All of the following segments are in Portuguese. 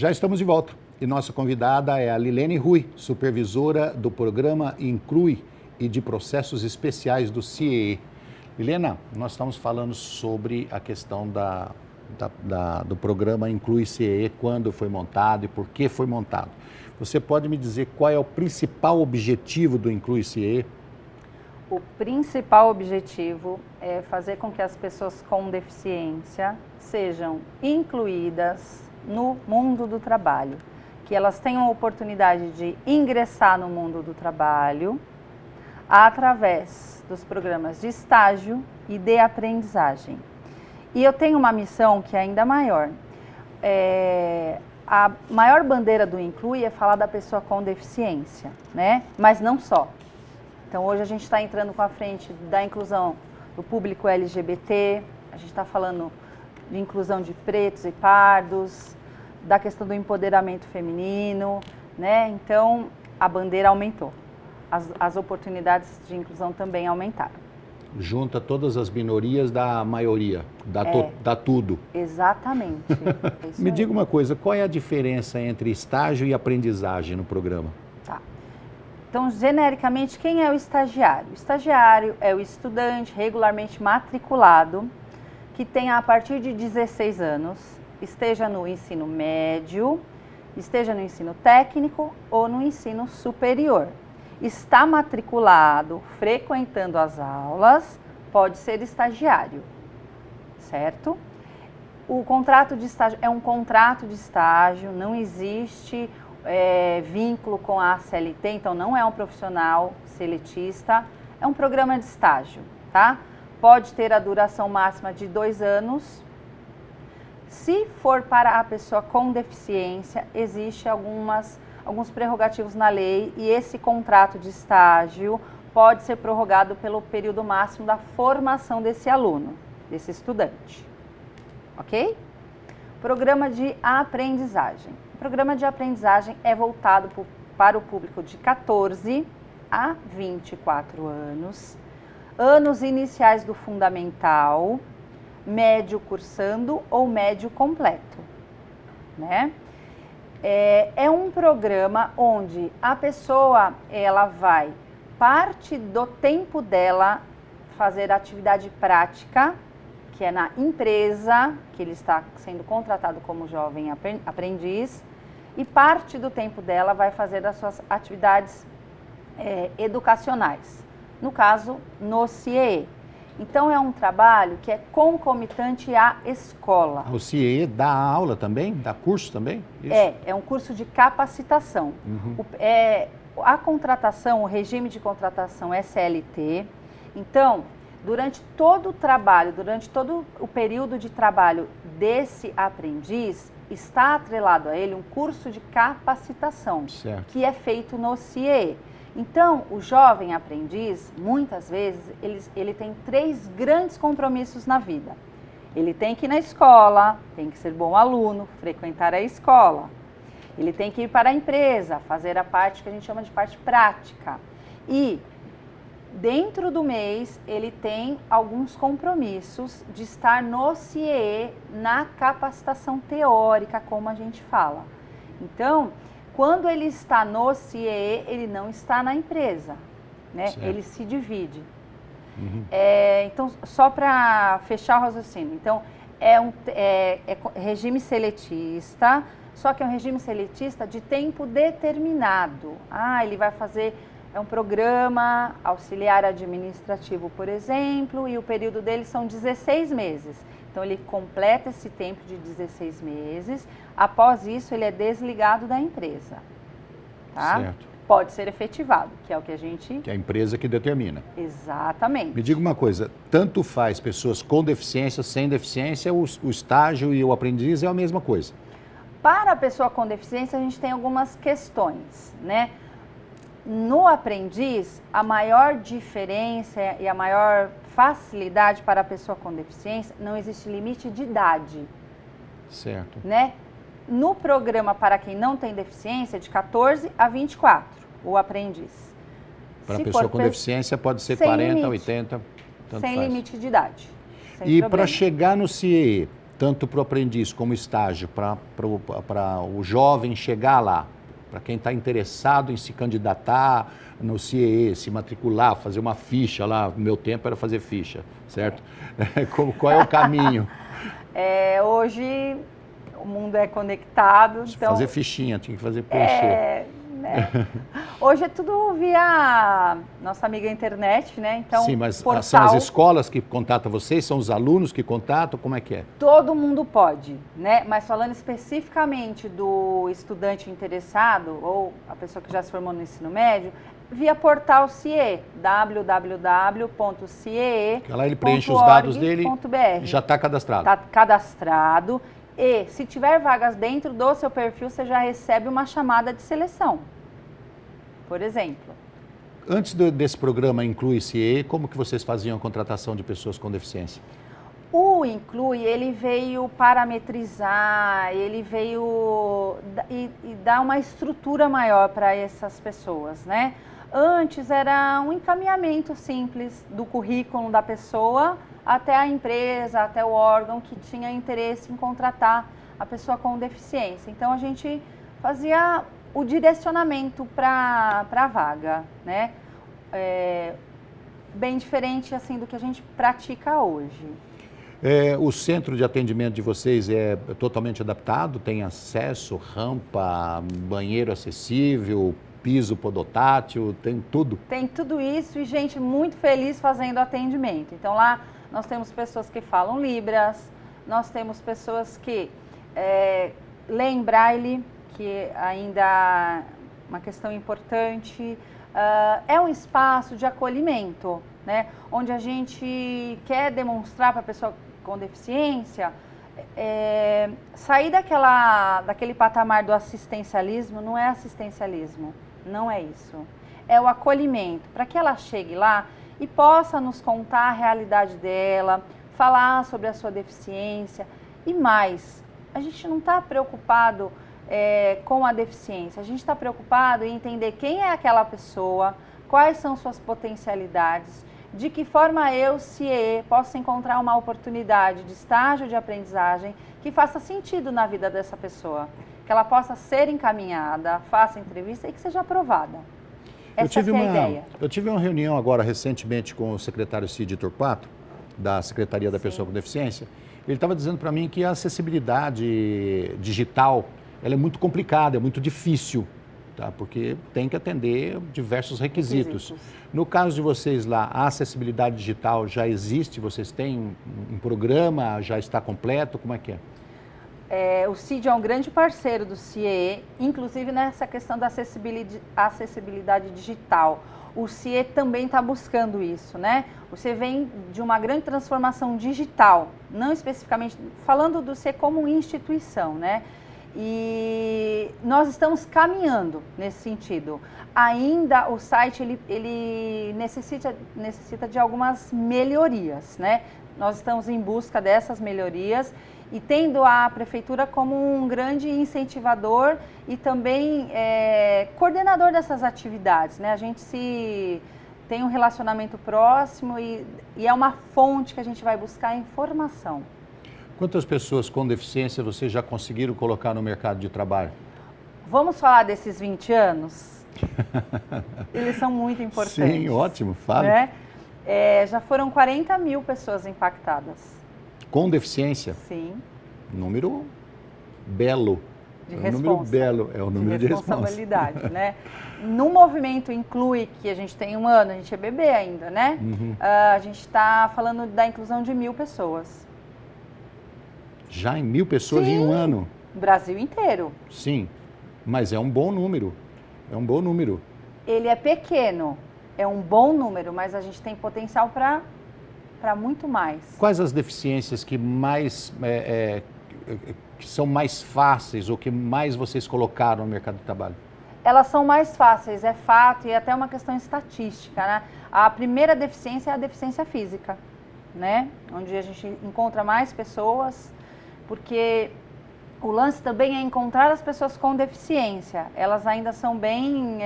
Já estamos de volta e nossa convidada é a Lilene Rui, supervisora do programa Inclui e de processos especiais do CIEE. Lilena, nós estamos falando sobre a questão do programa Inclui CIEE, quando foi montado e por que foi montado. Você pode me dizer qual é o principal objetivo do Inclui CIEE? O principal objetivo é fazer com que as pessoas com deficiência sejam incluídas no mundo do trabalho, que elas tenham a oportunidade de ingressar no mundo do trabalho através dos programas de estágio e de aprendizagem. E eu tenho uma missão que é ainda maior. A maior bandeira do Inclui é falar da pessoa com deficiência, né? Mas não só. Então hoje a gente está entrando com a frente da inclusão do público LGBT, a gente está falando de inclusão de pretos e pardos, da questão do empoderamento feminino, né? Então a bandeira aumentou, as oportunidades de inclusão também aumentaram. Junta todas as minorias da maioria, dá tudo. Exatamente. Me diga uma coisa, qual é a diferença entre estágio e aprendizagem no programa? Tá. Então, genericamente, quem é o estagiário? O estagiário é o estudante regularmente matriculado que tenha a partir de 16 anos, esteja no ensino médio, esteja no ensino técnico ou no ensino superior. Está matriculado, frequentando as aulas, pode ser estagiário, certo? O contrato de estágio é um contrato de estágio, não existe vínculo com a CLT, então não é um profissional seletista, é um programa de estágio, tá? Pode ter a duração máxima de 2 anos. Se for para a pessoa com deficiência, existe alguns prerrogativos na lei e esse contrato de estágio pode ser prorrogado pelo período máximo da formação desse aluno, desse estudante. Ok? Programa de aprendizagem. O programa de aprendizagem é voltado para o público de 14 a 24 anos, anos iniciais do fundamental, médio cursando ou médio completo, né? É um programa onde a pessoa, ela vai, parte do tempo dela, fazer atividade prática, que é na empresa, que ele está sendo contratado como jovem aprendiz, e parte do tempo dela vai fazer as suas atividades educacionais, no caso, no CIEE. Então, é um trabalho que é concomitante à escola. O CIEE dá aula também? Dá curso também? Isso. É um curso de capacitação. Uhum. A contratação, o regime de contratação é CLT. Então, durante todo o trabalho, durante todo o período de trabalho desse aprendiz, está atrelado a ele um curso de capacitação, certo, que é feito no CIEE. Então, o jovem aprendiz, muitas vezes, ele tem 3 grandes compromissos na vida. Ele tem que ir na escola, tem que ser bom aluno, frequentar a escola. Ele tem que ir para a empresa, fazer a parte que a gente chama de parte prática. E, dentro do mês, ele tem alguns compromissos de estar no CIEE, na capacitação teórica, como a gente fala. Então, quando ele está no CIEE, ele não está na empresa, né? Ele se divide. Uhum. Então, só para fechar o raciocínio, então, é regime seletista, só que é um regime seletista de tempo determinado. Ele vai fazer um programa auxiliar administrativo, por exemplo, e o período dele são 16 meses. Então, ele completa esse tempo de 16 meses. Após isso, ele é desligado da empresa. Tá? Certo. Pode ser efetivado, que é o que a gente... Que é a empresa que determina. Exatamente. Me diga uma coisa, tanto faz pessoas com deficiência, sem deficiência, o estágio e o aprendiz é a mesma coisa? Para a pessoa com deficiência, a gente tem algumas questões, né? No aprendiz, a maior diferença e a maior facilidade para a pessoa com deficiência, não existe limite de idade. Certo. Né? No programa para quem não tem deficiência, de 14 a 24, o aprendiz. Para a pessoa com deficiência pode ser 40, limite, 80, tanto sem faz. Limite de idade. E para chegar no CIEE, tanto para o aprendiz como estágio, para o jovem chegar lá, para quem está interessado em se candidatar no CIEE, se matricular, fazer uma ficha lá, no meu tempo era fazer ficha, certo? Qual é o caminho? Hoje o mundo é conectado. Então, fazer fichinha, tinha que fazer preencher. Hoje é tudo via nossa amiga internet, né? Então, sim, mas portal, são as escolas que contatam vocês? São os alunos que contatam? Como é que é? Todo mundo pode, né? Mas falando especificamente do estudante interessado ou a pessoa que já se formou no ensino médio, via portal CIEE, www.ciee.org.br. Lá ele preenche os dados dele e já está cadastrado. Está cadastrado. E se tiver vagas dentro do seu perfil, você já recebe uma chamada de seleção, por exemplo. Antes desse programa Inclui CIEE, como que vocês faziam a contratação de pessoas com deficiência? O Inclui, ele veio parametrizar, ele veio e dar uma estrutura maior para essas pessoas, né? Antes era um encaminhamento simples do currículo da pessoa até a empresa, até o órgão que tinha interesse em contratar a pessoa com deficiência. Então, a gente fazia o direcionamento para a vaga, né? Bem diferente assim do que a gente pratica hoje. O centro de atendimento de vocês é totalmente adaptado? Tem acesso, rampa, banheiro acessível, piso podotátil, tem tudo? Tem tudo isso e gente muito feliz fazendo atendimento. Então lá nós temos pessoas que falam Libras, nós temos pessoas que leem Braille, que ainda é uma questão importante. É um espaço de acolhimento, né? Onde a gente quer demonstrar para a pessoa com deficiência, sair daquele patamar do assistencialismo. Não é assistencialismo, não é isso. É o acolhimento, para que ela chegue lá e possa nos contar a realidade dela, falar sobre a sua deficiência e mais. A gente não está preocupado com a deficiência, a gente está preocupado em entender quem é aquela pessoa, quais são suas potencialidades, de que forma eu, CIEE, posso encontrar uma oportunidade de estágio de aprendizagem que faça sentido na vida dessa pessoa, que ela possa ser encaminhada, faça entrevista e que seja aprovada. Essa é a ideia. Eu tive uma reunião agora recentemente com o secretário Cid Torquato, da Secretaria da Pessoa com Deficiência. Ele estava dizendo para mim que a acessibilidade digital ela é muito complicada, é muito difícil, tá? Porque tem que atender diversos requisitos. No caso de vocês lá, a acessibilidade digital já existe? Vocês têm um programa, já está completo? Como é que é? O CID é um grande parceiro do CIEE, inclusive nessa questão da acessibilidade digital. O CIEE também está buscando isso, né? O CIEE vem de uma grande transformação digital, não especificamente falando do CIEE como instituição, né? E nós estamos caminhando nesse sentido. Ainda o site ele necessita de algumas melhorias, né? Nós estamos em busca dessas melhorias e tendo a prefeitura como um grande incentivador e também coordenador dessas atividades, né? A gente tem um relacionamento próximo e é uma fonte que a gente vai buscar informação. Quantas pessoas com deficiência vocês já conseguiram colocar no mercado de trabalho? Vamos falar desses 20 anos? Eles são muito importantes. Sim, ótimo, fale. Né? Já foram 40 mil pessoas impactadas. Com deficiência? Sim. Número belo. De número belo, é o número de responsabilidade, né? No movimento Inclui, que a gente tem um ano, a gente é bebê ainda, né? Uhum. A gente está falando da inclusão de 1.000 pessoas. Já em 1.000 pessoas em um ano? Brasil inteiro. Sim, mas é um bom número. É um bom número. Ele é pequeno, é um bom número, mas a gente tem potencial para muito mais. Quais as deficiências que mais que são mais fáceis ou que mais vocês colocaram no mercado de trabalho? Elas são mais fáceis, é fato, e é até uma questão estatística, né? A primeira deficiência é a deficiência física, né? Onde a gente encontra mais pessoas, porque o lance também é encontrar as pessoas com deficiência. Elas ainda são bem,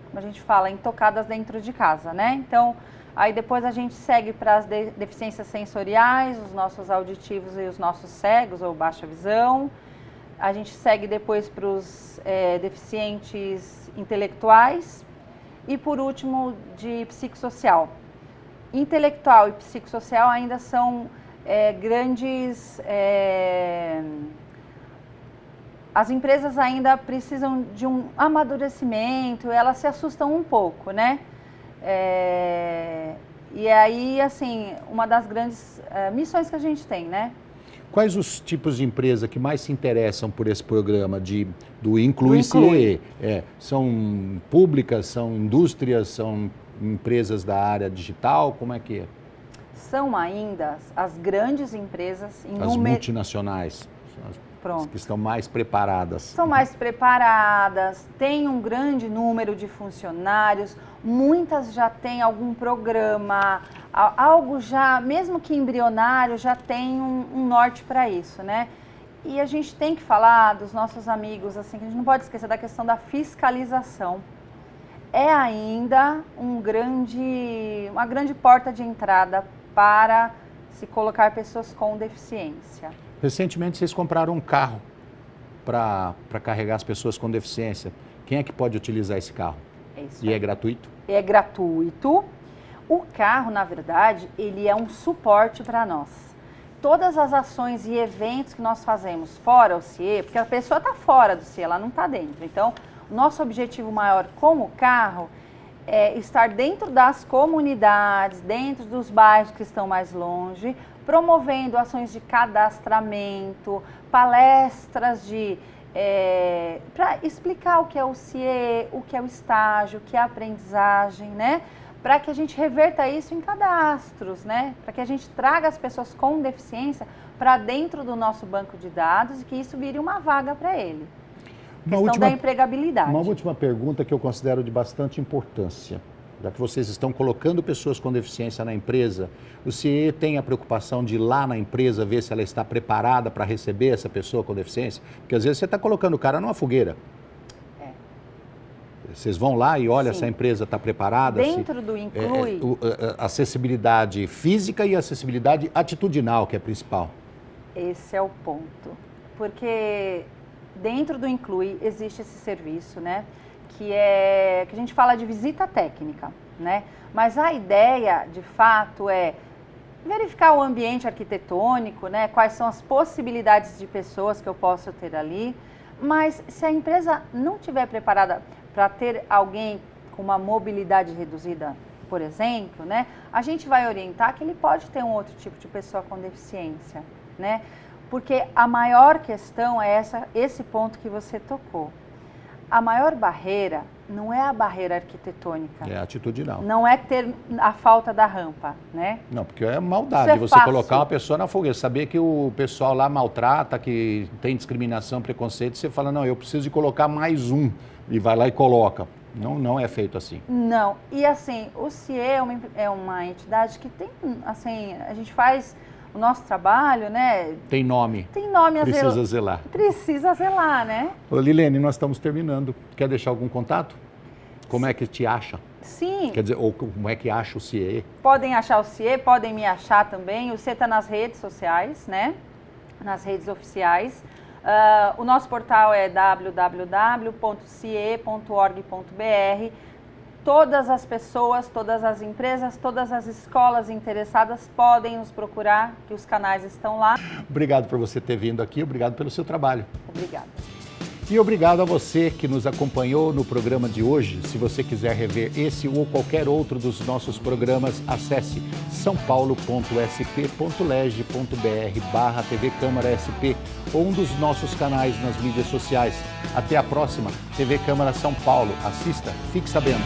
como a gente fala, intocadas dentro de casa, né? Então, Aí depois a gente segue para as deficiências sensoriais, os nossos auditivos e os nossos cegos ou baixa visão. A gente segue depois para os deficientes intelectuais e por último de psicossocial. Intelectual e psicossocial ainda são grandes... As empresas ainda precisam de um amadurecimento, elas se assustam um pouco, né? E aí, assim, uma das grandes missões que a gente tem, né? Quais os tipos de empresa que mais se interessam por esse programa do Inclui CIE? São públicas, são indústrias, são empresas da área digital, como é que é? São ainda as grandes empresas... As multinacionais. Pronto. Que estão mais preparadas. São mais preparadas, têm um grande número de funcionários, muitas já têm algum programa, algo já, mesmo que embrionário, já tem um norte para isso, né? E a gente tem que falar dos nossos amigos, assim, que a gente não pode esquecer da questão da fiscalização. É ainda uma grande porta de entrada para se colocar pessoas com deficiência. Recentemente vocês compraram um carro para carregar as pessoas com deficiência. Quem é que pode utilizar esse carro? E é gratuito? É gratuito. O carro, na verdade, ele é um suporte para nós. Todas as ações e eventos que nós fazemos fora o CIE, porque a pessoa está fora do CIE, ela não está dentro. Então, o nosso objetivo maior com o carro é estar dentro das comunidades, dentro dos bairros que estão mais longe, promovendo ações de cadastramento, palestras para explicar o que é o CIE, o que é o estágio, o que é a aprendizagem, né? Para que a gente reverta isso em cadastros, né? Para que a gente traga as pessoas com deficiência para dentro do nosso banco de dados e que isso vire uma vaga para ele. Da empregabilidade. Uma última pergunta que eu considero de bastante importância. Já que vocês estão colocando pessoas com deficiência na empresa, o CIE tem a preocupação de ir lá na empresa ver se ela está preparada para receber essa pessoa com deficiência? Porque às vezes você está colocando o cara numa fogueira. Vocês vão lá e olham se a empresa está preparada. Dentro do Inclui... acessibilidade física e acessibilidade atitudinal, que é a principal. Esse é o ponto. Porque dentro do Inclui existe esse serviço, né? Que a gente fala de visita técnica, né? Mas a ideia, de fato, é verificar o ambiente arquitetônico, né? Quais são as possibilidades de pessoas que eu posso ter ali. Mas se a empresa não estiver preparada para ter alguém com uma mobilidade reduzida, por exemplo, né? A gente vai orientar que ele pode ter um outro tipo de pessoa com deficiência, né? Porque a maior questão é esse ponto que você tocou. A maior barreira não é a barreira arquitetônica. É atitudinal. Não é ter a falta da rampa, né? Não, porque é maldade você colocar uma pessoa na fogueira. Saber que o pessoal lá maltrata, que tem discriminação, preconceito, você fala, não, eu preciso de colocar mais um. E vai lá e coloca. Não é feito assim. Não. E assim, o CIE é uma entidade que tem, assim, a gente faz o nosso trabalho, né? Tem nome. Tem nome. Precisa zelar. Precisa zelar, né? Ô, Lilene, nós estamos terminando. Quer deixar algum contato? Como é que te acha? Sim. Quer dizer, ou como é que acha o CIE? Podem achar o CIE, podem me achar também. O CIE está nas redes sociais, né? Nas redes oficiais. O nosso portal é www.cie.org.br. Todas as pessoas, todas as empresas, todas as escolas interessadas podem nos procurar, que os canais estão lá. Obrigado por você ter vindo aqui, obrigado pelo seu trabalho. Obrigada. E obrigado a você que nos acompanhou no programa de hoje. Se você quiser rever esse ou qualquer outro dos nossos programas, acesse saopaulo.sp.leg.br/TV Câmara SP ou um dos nossos canais nas mídias sociais. Até a próxima, TV Câmara São Paulo. Assista, fique sabendo.